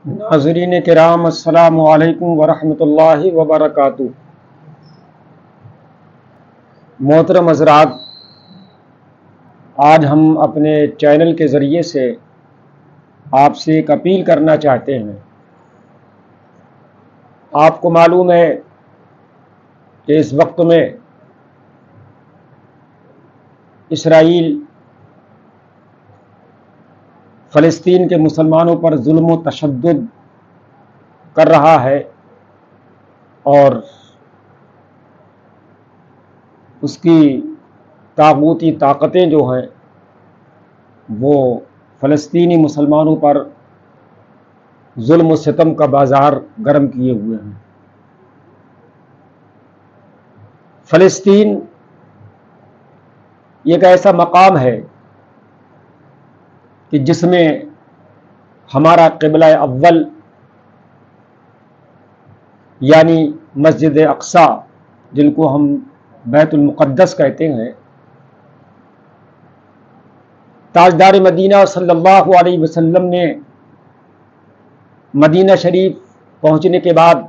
ناظرین کرام، السلام علیکم ورحمۃ اللہ وبرکاتہ۔ محترم حضرات، آج ہم اپنے چینل کے ذریعے سے آپ سے ایک اپیل کرنا چاہتے ہیں۔ آپ کو معلوم ہے کہ اس وقت میں اسرائیل فلسطین کے مسلمانوں پر ظلم و تشدد کر رہا ہے، اور اس کی طاغوتی طاقتیں جو ہیں وہ فلسطینی مسلمانوں پر ظلم و ستم کا بازار گرم کیے ہوئے ہیں۔ فلسطین ایک ایسا مقام ہے کہ جس میں ہمارا قبلہ اول یعنی مسجد اقصی، جن کو ہم بیت المقدس کہتے ہیں، تاجدار مدینہ صلی اللہ علیہ وسلم نے مدینہ شریف پہنچنے کے بعد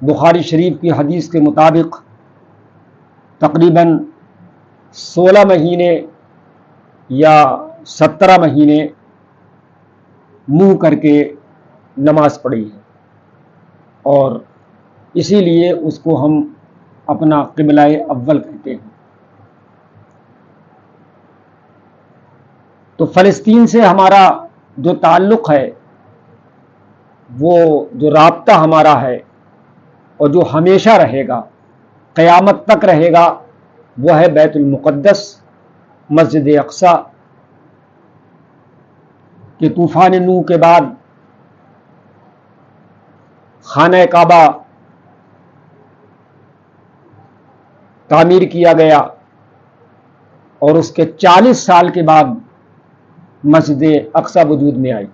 بخاری شریف کی حدیث کے مطابق تقریباً 16 مہینے یا 17 مہینے منہ کر کے نماز پڑھی ہے، اور اسی لیے اس کو ہم اپنا قبلہ اول کہتے ہیں۔ تو فلسطین سے ہمارا جو تعلق ہے، وہ جو رابطہ ہمارا ہے اور جو ہمیشہ رہے گا، قیامت تک رہے گا، وہ ہے بیت المقدس، مسجد اقصی، کہ طوفان نوح کے بعد خانہ کعبہ تعمیر کیا گیا، اور اس کے 40 سال کے بعد مسجد اقصی وجود میں آئی۔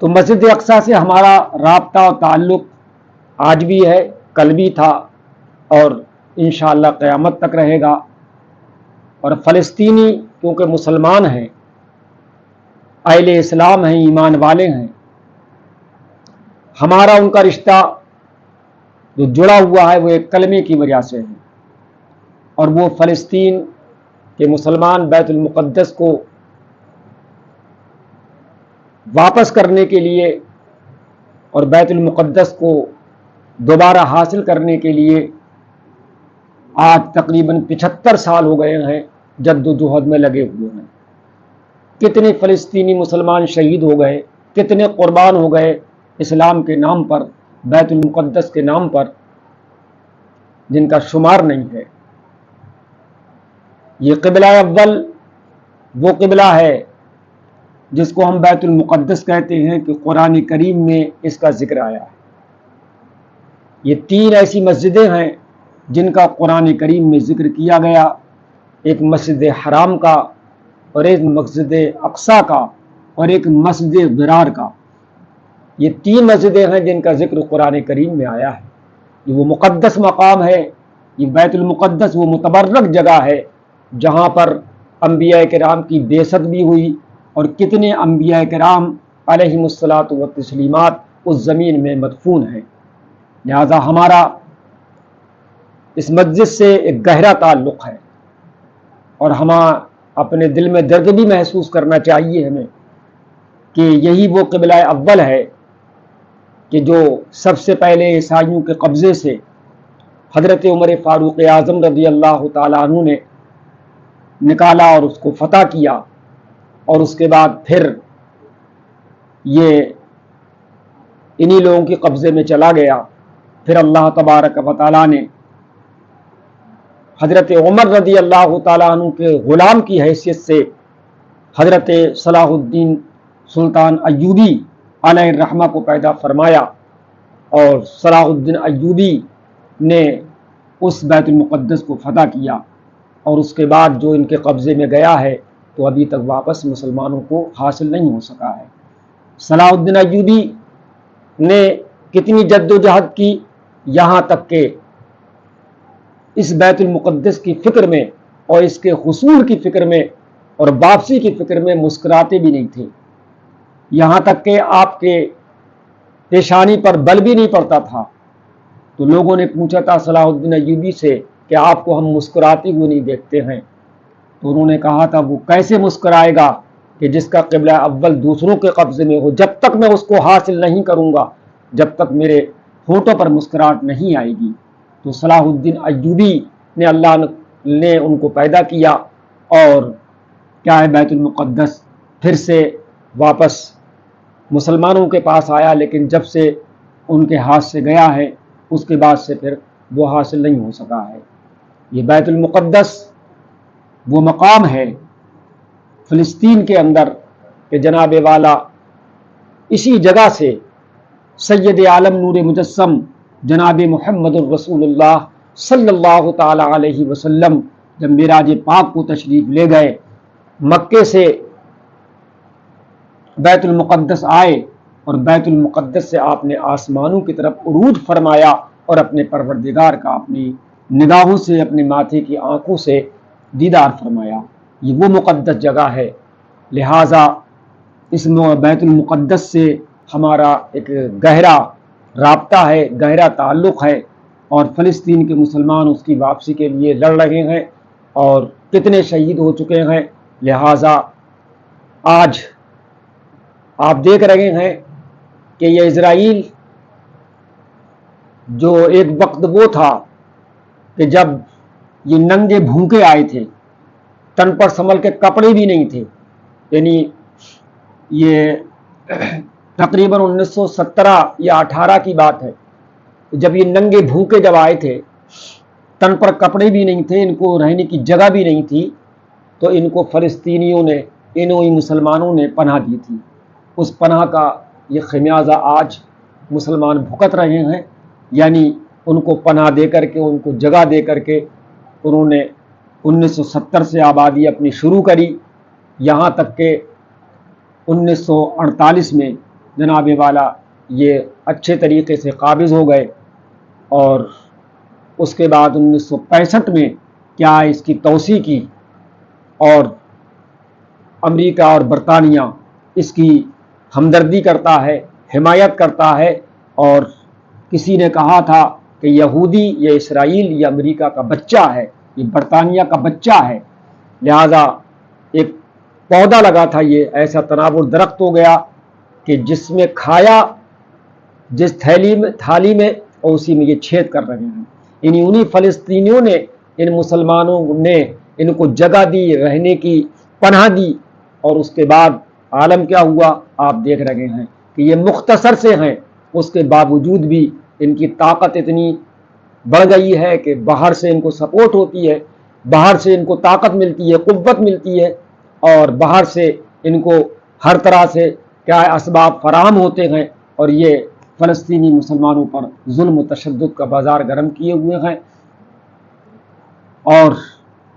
تو مسجد اقصی سے ہمارا رابطہ اور تعلق آج بھی ہے، کل بھی تھا، اور انشاءاللہ قیامت تک رہے گا۔ اور فلسطینی کیونکہ مسلمان ہیں، اہل اسلام ہیں، ایمان والے ہیں، ہمارا ان کا رشتہ جو جڑا ہوا ہے وہ ایک کلمے کی وجہ سے ہے، اور وہ فلسطین کے مسلمان بیت المقدس کو واپس کرنے کے لیے اور بیت المقدس کو دوبارہ حاصل کرنے کے لیے آج تقریباً 75 سال ہو گئے ہیں جد و جہد میں لگے ہوئے ہیں۔ کتنے فلسطینی مسلمان شہید ہو گئے، کتنے قربان ہو گئے اسلام کے نام پر، بیت المقدس کے نام پر، جن کا شمار نہیں ہے۔ یہ قبلہ اول وہ قبلہ ہے جس کو ہم بیت المقدس کہتے ہیں کہ قرآن کریم میں اس کا ذکر آیا ہے۔ یہ 3 ایسی مسجدیں ہیں جن کا قرآن کریم میں ذکر کیا گیا، ایک مسجد حرام کا، اور ایک مسجد اقصی کا، اور ایک مسجد ضرار کا۔ یہ 3 مسجدیں ہیں جن کا ذکر قرآن کریم میں آیا ہے۔ یہ وہ مقدس مقام ہے، یہ بیت المقدس وہ متبرک جگہ ہے جہاں پر انبیاء کرام کی بعثت بھی ہوئی، اور کتنے انبیاء کرام علیہم الصلاۃ والتسلیمات اس زمین میں مدفون ہیں۔ لہذا ہمارا اس مسجد سے ایک گہرا تعلق ہے، اور ہم اپنے دل میں درد بھی محسوس کرنا چاہیے ہمیں کہ یہی وہ قبلہ اول ہے کہ جو سب سے پہلے عیسائیوں کے قبضے سے حضرت عمر فاروق اعظم رضی اللہ تعالیٰ عنہ نے نکالا اور اس کو فتح کیا، اور اس کے بعد پھر یہ انہی لوگوں کے قبضے میں چلا گیا۔ پھر اللہ تبارک و تعالیٰ نے حضرت عمر رضی اللہ تعالیٰ عنہ کے غلام کی حیثیت سے حضرت صلاح الدین سلطان ایوبی علیہ الرحمہ کو پیدا فرمایا، اور صلاح الدین ایوبی نے اس بیت المقدس کو فتح کیا، اور اس کے بعد جو ان کے قبضے میں گیا ہے تو ابھی تک واپس مسلمانوں کو حاصل نہیں ہو سکا ہے۔ صلاح الدین ایوبی نے کتنی جد و جہد کی، یہاں تک کہ اس بیت المقدس کی فکر میں اور اس کے حصول کی فکر میں اور واپسی کی فکر میں مسکراتے بھی نہیں تھے، یہاں تک کہ آپ کے پیشانی پر بل بھی نہیں پڑتا تھا۔ تو لوگوں نے پوچھا تھا صلاح الدین ایوبی سے کہ آپ کو ہم مسکراتے ہوئے نہیں دیکھتے ہیں، تو انہوں نے کہا تھا وہ کیسے مسکرائے گا کہ جس کا قبلہ اول دوسروں کے قبضے میں ہو، جب تک میں اس کو حاصل نہیں کروں گا، جب تک میرے ہونٹوں پر مسکراہٹ نہیں آئے گی۔ تو صلاح الدین ایوبی نے اللہ نے ان کو پیدا کیا اور کیا ہے بیت المقدس پھر سے واپس مسلمانوں کے پاس آیا، لیکن جب سے ان کے ہاتھ سے گیا ہے اس کے بعد سے پھر وہ حاصل نہیں ہو سکا ہے۔ یہ بیت المقدس وہ مقام ہے فلسطین کے اندر کہ جناب والا اسی جگہ سے سید عالم نور مجسم جناب محمد الرسول اللہ صلی اللہ تعالی علیہ وسلم جب معراج پاک کو تشریف لے گئے، مکے سے بیت المقدس آئے اور بیت المقدس سے آپ نے آسمانوں کی طرف عروج فرمایا اور اپنے پروردگار کا اپنی نگاہوں سے، اپنے ماتھے کی آنکھوں سے دیدار فرمایا۔ یہ وہ مقدس جگہ ہے، لہٰذا اس بیت المقدس سے ہمارا ایک گہرا رابطہ ہے، گہرا تعلق ہے، اور فلسطین کے مسلمان اس کی واپسی کے لیے لڑ رہے ہیں اور کتنے شہید ہو چکے ہیں۔ لہٰذا آج آپ دیکھ رہے ہیں کہ یہ اسرائیل جو ایک وقت وہ تھا کہ جب یہ ننگے بھوکے آئے تھے، تن پر سنبھل کے کپڑے بھی نہیں تھے، یعنی یہ تقریباً 1917 یا 18 کی بات ہے، جب یہ ننگے بھوکے جب آئے تھے، تن پر کپڑے بھی نہیں تھے، ان کو رہنے کی جگہ بھی نہیں تھی، تو ان کو فلسطینیوں نے، انہی مسلمانوں نے پناہ دی تھی۔ اس پناہ کا یہ خمیازہ آج مسلمان بھگت رہے ہیں، یعنی ان کو پناہ دے کر کے، ان کو جگہ دے کر کے انہوں نے 1970 سے آبادی اپنی شروع کری، یہاں تک کہ 1948 میں جناب والا یہ اچھے طریقے سے قابض ہو گئے، اور اس کے بعد 1965 میں کیا اس کی توسیع کی، اور امریکہ اور برطانیہ اس کی ہمدردی کرتا ہے، حمایت کرتا ہے، اور کسی نے کہا تھا کہ یہودی یہ اسرائیل یہ امریکہ کا بچہ ہے، یہ برطانیہ کا بچہ ہے، لہذا ایک پودا لگا تھا، یہ ایسا تناور درخت ہو گیا کہ جس میں کھایا جس تھالی میں اور اسی میں یہ چھید کر رہے ہیں۔ انہی فلسطینیوں نے، ان مسلمانوں نے ان کو جگہ دی، رہنے کی پناہ دی، اور اس کے بعد عالم کیا ہوا آپ دیکھ رہے ہیں کہ یہ مختصر سے ہیں، اس کے باوجود بھی ان کی طاقت اتنی بڑھ گئی ہے کہ باہر سے ان کو سپورٹ ہوتی ہے، باہر سے ان کو طاقت ملتی ہے، قوت ملتی ہے، اور باہر سے ان کو ہر طرح سے کیا اسباب فراہم ہوتے ہیں، اور یہ فلسطینی مسلمانوں پر ظلم و تشدد کا بازار گرم کیے ہوئے ہیں۔ اور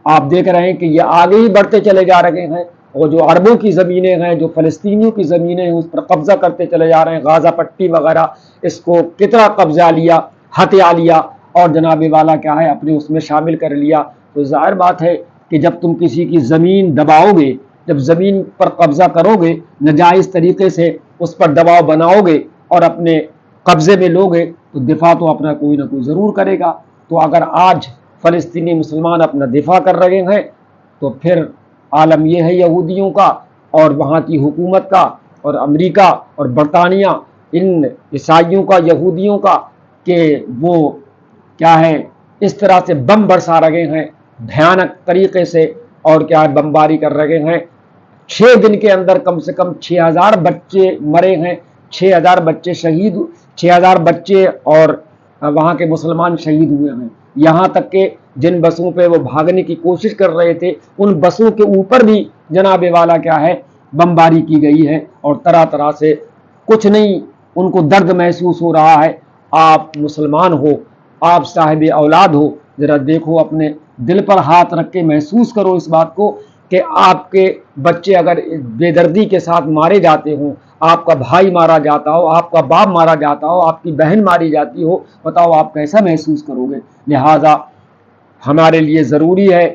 آپ دیکھ رہے ہیں کہ یہ آگے ہی بڑھتے چلے جا رہے ہیں، اور جو عربوں کی زمینیں ہیں، جو فلسطینیوں کی زمینیں ہیں، اس پر قبضہ کرتے چلے جا رہے ہیں، غازہ پٹی وغیرہ، اس کو کتنا قبضہ لیا، ہتھیا لیا، اور جناب والا کیا ہے اپنے اس میں شامل کر لیا۔ تو ظاہر بات ہے کہ جب تم کسی کی زمین دباؤ گے، جب زمین پر قبضہ کرو گے، ناجائز طریقے سے اس پر دباؤ بناؤ گے اور اپنے قبضے میں لوگے، تو دفاع تو اپنا کوئی نہ کوئی ضرور کرے گا۔ تو اگر آج فلسطینی مسلمان اپنا دفاع کر رہے ہیں تو پھر عالم یہ ہے یہودیوں کا اور وہاں کی حکومت کا اور امریکہ اور برطانیہ ان عیسائیوں کا، یہودیوں کا، کہ وہ کیا ہے اس طرح سے بم برسا رہے ہیں بھیانک طریقے سے، اور کیا ہے بمباری کر رہے ہیں۔ 6 دن کے اندر کم سے کم 6000 بچے مرے ہیں، 6000 بچے شہید، 6000 بچے اور وہاں کے مسلمان شہید ہوئے ہیں۔ یہاں تک کہ جن بسوں پہ وہ بھاگنے کی کوشش کر رہے تھے، ان بسوں کے اوپر بھی جناب والا کیا ہے بمباری کی گئی ہے، اور طرح طرح سے کچھ نہیں، ان کو درد محسوس ہو رہا ہے۔ آپ مسلمان ہو، آپ صاحب اولاد ہو، ذرا دیکھو، اپنے دل پر ہاتھ رکھ کے محسوس کرو اس بات کو کہ آپ کے بچے اگر بے دردی کے ساتھ مارے جاتے ہوں، آپ کا بھائی مارا جاتا ہو، آپ کا باپ مارا جاتا ہو، آپ کی بہن ماری جاتی ہو، بتاؤ آپ کیسا محسوس کرو گے؟ لہٰذا ہمارے لیے ضروری ہے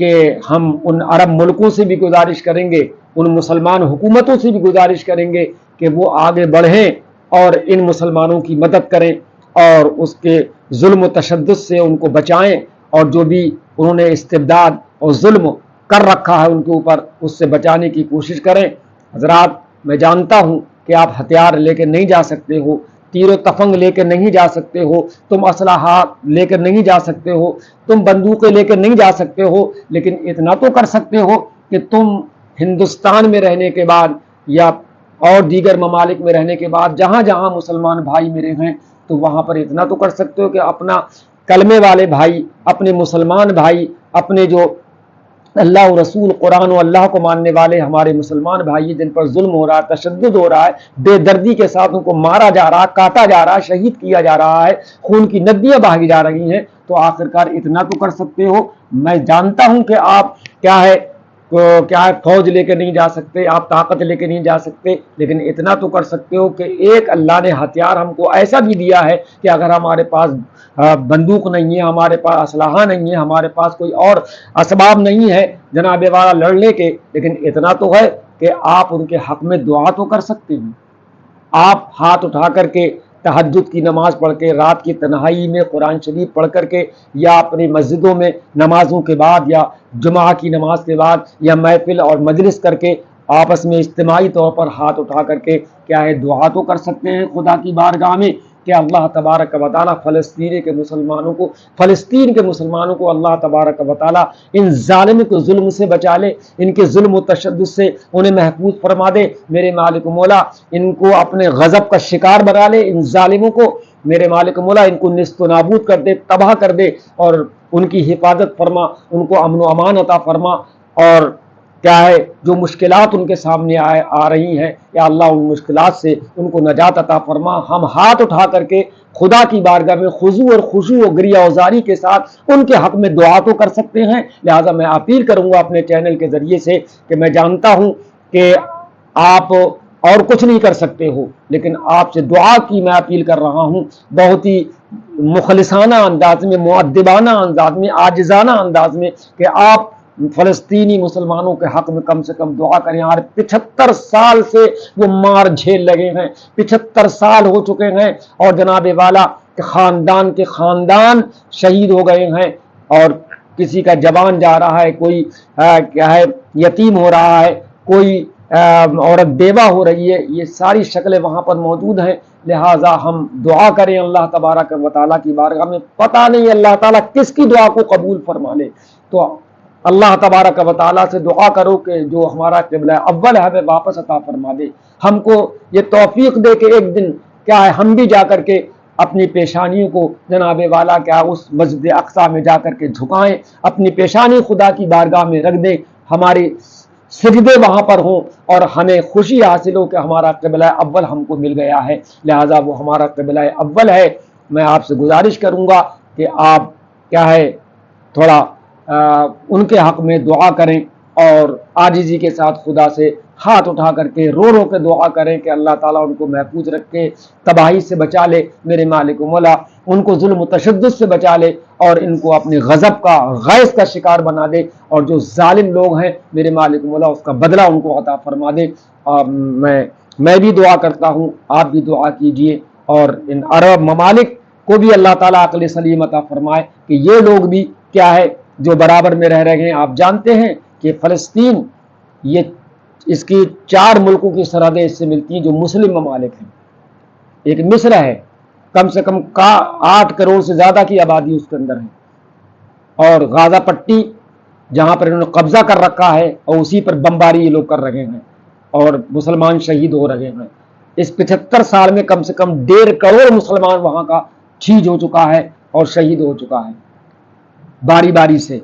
کہ ہم ان عرب ملکوں سے بھی گزارش کریں گے، ان مسلمان حکومتوں سے بھی گزارش کریں گے کہ وہ آگے بڑھیں اور ان مسلمانوں کی مدد کریں اور اس کے ظلم و تشدد سے ان کو بچائیں، اور جو بھی انہوں نے استبداد اور ظلم کر رکھا ہے ان کے اوپر اس سے بچانے کی کوشش کریں۔ حضرات، میں جانتا ہوں کہ آپ ہتھیار لے کے نہیں جا سکتے ہو، تیر و تفنگ لے کے نہیں جا سکتے ہو، تم اسلحہ لے کر نہیں جا سکتے ہو، تم بندوقیں لے کر نہیں جا سکتے ہو، لیکن اتنا تو کر سکتے ہو کہ تم ہندوستان میں رہنے کے بعد یا اور دیگر ممالک میں رہنے کے بعد جہاں جہاں مسلمان بھائی میرے ہیں تو وہاں پر اتنا تو کر سکتے ہو کہ اپنا کلمے والے بھائی، اپنے مسلمان بھائی، اپنے جو اللہ و رسول قرآن و اللہ کو ماننے والے ہمارے مسلمان بھائی جن پر ظلم ہو رہا ہے، تشدد ہو رہا ہے، بے دردی کے ساتھ ان کو مارا جا رہا ہے، کاٹا جا رہا ہے، شہید کیا جا رہا ہے، خون کی ندیاں بہائی جا رہی ہیں، تو آخرکار اتنا تو کر سکتے ہو۔ میں جانتا ہوں کہ آپ کیا ہے فوج لے کے نہیں جا سکتے، آپ طاقت لے کے نہیں جا سکتے، لیکن اتنا تو کر سکتے ہو کہ ایک اللہ نے ہتھیار ہم کو ایسا بھی دیا ہے کہ اگر ہمارے پاس بندوق نہیں ہے، ہمارے پاس اسلحہ نہیں ہے، ہمارے پاس کوئی اور اسباب نہیں ہے جناب والا لڑنے کے، لیکن اتنا تو ہے کہ آپ ان کے حق میں دعا تو کر سکتے ہیں۔ آپ ہاتھ اٹھا کر کے تہجد کی نماز پڑھ کے، رات کی تنہائی میں قرآن شریف پڑھ کر کے، یا اپنی مسجدوں میں نمازوں کے بعد یا جمعہ کی نماز کے بعد یا محفل اور مجلس کر کے آپس میں اجتماعی طور پر ہاتھ اٹھا کر کے کیا ہے دعا تو کر سکتے ہیں خدا کی بارگاہ میں کہ اللہ تبارک و تعالیٰ فلسطین کے مسلمانوں کو اللہ تبارک و تعالیٰ ان ظالم کے ظلم سے بچا لے، ان کے ظلم و تشدد سے انہیں محفوظ فرما دے، میرے مالک مولا ان کو اپنے غضب کا شکار بنا لے، ان ظالموں کو میرے مالک مولا ان کو نیست و نابود کر دے، تباہ کر دے، اور ان کی حفاظت فرما، ان کو امن و امان عطا فرما، اور کیا ہے جو مشکلات ان کے سامنے آ رہی ہیں یا اللہ ان مشکلات سے ان کو نجات عطا فرما۔ ہم ہاتھ اٹھا کر کے خدا کی بارگاہ میں خضوع اور خشوع و گریہ وزاری کے ساتھ ان کے حق میں دعا تو کر سکتے ہیں۔ لہٰذا میں اپیل کروں گا اپنے چینل کے ذریعے سے کہ میں جانتا ہوں کہ آپ اور کچھ نہیں کر سکتے ہو، لیکن آپ سے دعا کی میں اپیل کر رہا ہوں، بہت ہی مخلصانہ انداز میں، مؤدبانہ انداز میں، عاجزانہ انداز میں، کہ آپ فلسطینی مسلمانوں کے حق میں کم سے کم دعا کریں۔ اور 75 سال سے وہ مار جھیل لگے ہیں، 75 سال ہو چکے ہیں، اور جناب والا خاندان کے خاندان شہید ہو گئے ہیں، اور کسی کا جوان جا رہا ہے، کوئی کیا ہے یتیم ہو رہا ہے، کوئی عورت بیوہ ہو رہی ہے، یہ ساری شکلیں وہاں پر موجود ہیں۔ لہٰذا ہم دعا کریں اللہ تبارک و تعالیٰ کی بارگاہ میں، پتہ نہیں اللہ تعالیٰ کس کی دعا کو قبول فرما لے، تو اللہ تبارک و تعالیٰ سے دعا کرو کہ جو ہمارا قبلہ اول ہے ہمیں واپس عطا فرما دے، ہم کو یہ توفیق دے کہ ایک دن کیا ہے ہم بھی جا کر کے اپنی پیشانیوں کو جناب والا کیا اس مسجد اقصیٰ میں جا کر کے جھکائیں، اپنی پیشانی خدا کی بارگاہ میں رکھ دیں، ہماری سجدے وہاں پر ہوں، اور ہمیں خوشی حاصل ہو کہ ہمارا قبلہ اول ہم کو مل گیا ہے۔ لہٰذا وہ ہمارا قبلہ اول ہے۔ میں آپ سے گزارش کروں گا کہ آپ کیا ہے تھوڑا ان کے حق میں دعا کریں، اور عاجزی کے ساتھ خدا سے ہاتھ اٹھا کر کے رو رو کے دعا کریں کہ اللہ تعالیٰ ان کو محفوظ رکھے، تباہی سے بچا لے، میرے مالک مولا ان کو ظلم و تشدد سے بچا لے، اور ان کو اپنے غضب کا غیظ کا شکار بنا دے، اور جو ظالم لوگ ہیں میرے مالک مولا اس کا بدلہ ان کو عطا فرما دے۔ میں بھی دعا کرتا ہوں، آپ بھی دعا کیجئے، اور ان عرب ممالک کو بھی اللہ تعالیٰ عقل سلیم عطا فرمائے کہ یہ لوگ بھی کیا ہے جو برابر میں رہ رہے ہیں۔ آپ جانتے ہیں کہ فلسطین یہ اس کی 4 ملکوں کی سرحدیں اس سے ملتی ہیں جو مسلم ممالک ہیں۔ ایک مصر ہے، کم سے کم 8 کروڑ سے زیادہ کی آبادی اس کے اندر ہے، اور غازہ پٹی جہاں پر انہوں نے قبضہ کر رکھا ہے، اور اسی پر بمباری یہ لوگ کر رہے ہیں، اور مسلمان شہید ہو رہے ہیں۔ اس 75 سال میں کم سے کم 1.5 کروڑ مسلمان وہاں کا شہید ہو چکا ہے اور شہید ہو چکا ہے باری باری سے،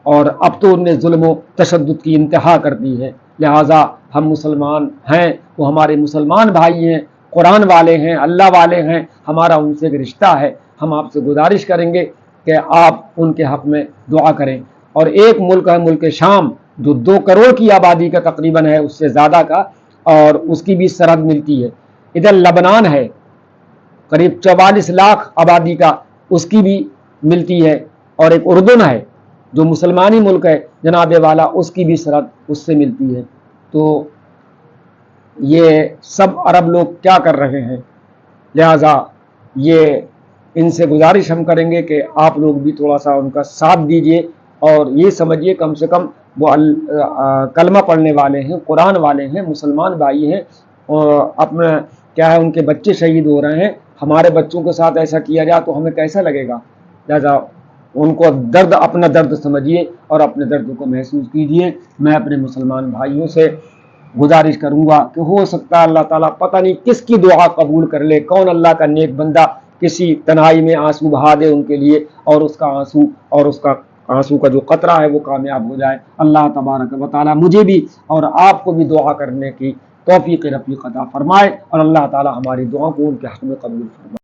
اور اب تو انہوں نے ظلم و تشدد کی انتہا کر دی ہے۔ لہٰذا ہم مسلمان ہیں، وہ ہمارے مسلمان بھائی ہیں، قرآن والے ہیں، اللہ والے ہیں، ہمارا ان سے ایک رشتہ ہے۔ ہم آپ سے گزارش کریں گے کہ آپ ان کے حق میں دعا کریں۔ اور ایک ملک ہے ملک شام، جو 2 کروڑ کی آبادی کا تقریباً ہے، اس سے زیادہ کا، اور اس کی بھی سرحد ملتی ہے۔ ادھر لبنان ہے، قریب 44 لاکھ آبادی کا، اس کی بھی ملتی ہے، اور ایک اردن ہے جو مسلمانی ملک ہے جناب والا اس کی بھی سرحد اس سے ملتی ہے. تو یہ سب عرب لوگ کیا کر رہے ہیں، لہذا یہ ان سے گزارش ہم کریں گے کہ آپ لوگ بھی تھوڑا سا ان کا ساتھ دیجئے اور یہ سمجھیے کم سے کم وہ کلمہ پڑھنے والے ہیں، قرآن والے ہیں، مسلمان بھائی ہیں، اور اپنا کیا ہے ان کے بچے شہید ہو رہے ہیں. ہمارے بچوں کے ساتھ ایسا کیا جائے تو ہمیں کیسا لگے گا؟ لہذا ان کو درد اپنا درد سمجھیے اور اپنے درد کو محسوس کیجیے. میں اپنے مسلمان بھائیوں سے گزارش کروں گا کہ ہو سکتا ہے اللہ تعالیٰ پتہ نہیں کس کی دعا قبول کر لے، کون اللہ کا نیک بندہ کسی تنہائی میں آنسو بہا دے ان کے لیے، اور اس کا آنسو کا جو قطرہ ہے وہ کامیاب ہو جائے. اللہ تبارک و تعالیٰ مجھے بھی اور آپ کو بھی دعا کرنے کی توفیق رفیق عطا فرمائے، اور اللہ تعالیٰ ہماری دعا کو ان کے حق میں قبول فرمائے.